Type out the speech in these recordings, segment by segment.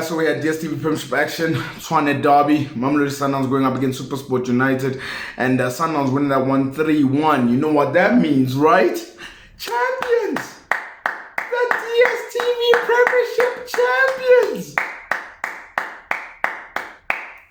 So we had DSTV Premiership action, Tshwane Derby, Mamelodi Sundowns going up against Supersport United, and Sundowns winning that 1-3-1. You know what that means, right? Champions! The DSTV Premiership champions!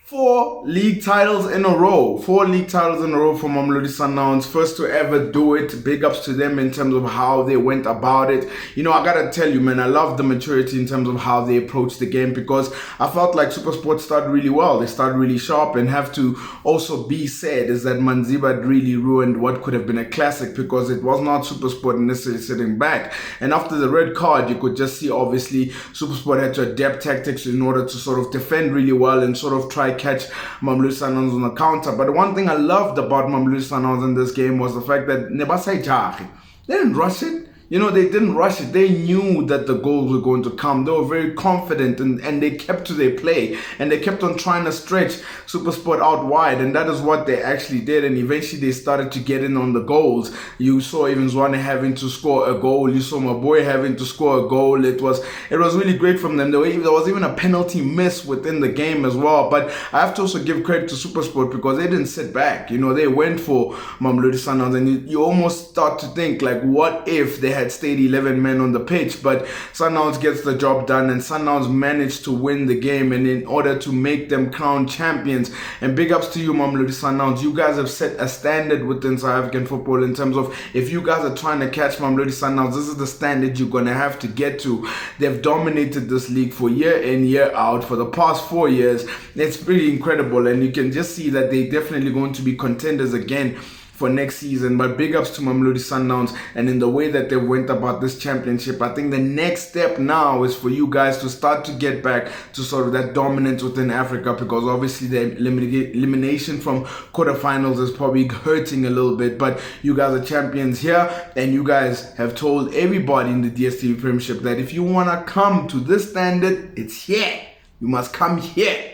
4 league titles in a row. 4 league titles in a row for Mamelodi Sundowns. First to ever do it. Big ups to them in terms of how they went about it. You know, I gotta tell you, man, I love the maturity in terms of how they approached the game, because I felt like Supersport started really well. They started really sharp, and have to also be said is that Manziba really ruined what could have been a classic, because it was not Supersport necessarily sitting back. And after the red card, you could just see obviously Supersport had to adapt tactics in order to sort of defend really well and sort of try catch Mamelodi Sundowns on the counter. But one thing I loved about Mamelodi Sundowns in this game was the fact that they didn't rush it. You know, they didn't rush it. They knew that the goals were going to come. They were very confident, and they kept to their play, and they kept on trying to stretch Supersport out wide, and that is what they actually did. And eventually they started to get in on the goals. You saw even Zwane having to score a goal. You saw my boy having to score a goal. It was really great from them. There was even a penalty miss within the game as well. But I have to also give credit to Supersport, because they didn't sit back. You know, they went for Mamelodi Sundowns, and you almost start to think, like, what if they had stayed 11 men on the pitch? But Sundowns gets the job done, and Sundowns managed to win the game, and in order to make them crowned champions. And big ups to you, Mamelodi Sundowns. You guys have set a standard within South African football in terms of, if you guys are trying to catch Mamelodi Sundowns, this is the standard you're going to have to get to. They've dominated this league for year in, year out for the past 4 years. It's pretty incredible, and you can just see that they're definitely going to be contenders again for next season. But big ups to Mamelodi Sundowns, and in the way that they went about this championship. I think the next step now is for you guys to start to get back to sort of that dominance within Africa, because obviously the elimination from quarterfinals is probably hurting a little bit. But you guys are champions here, and you guys have told everybody in the DSTV Premiership that if you want to come to this standard, it's here. You must come here.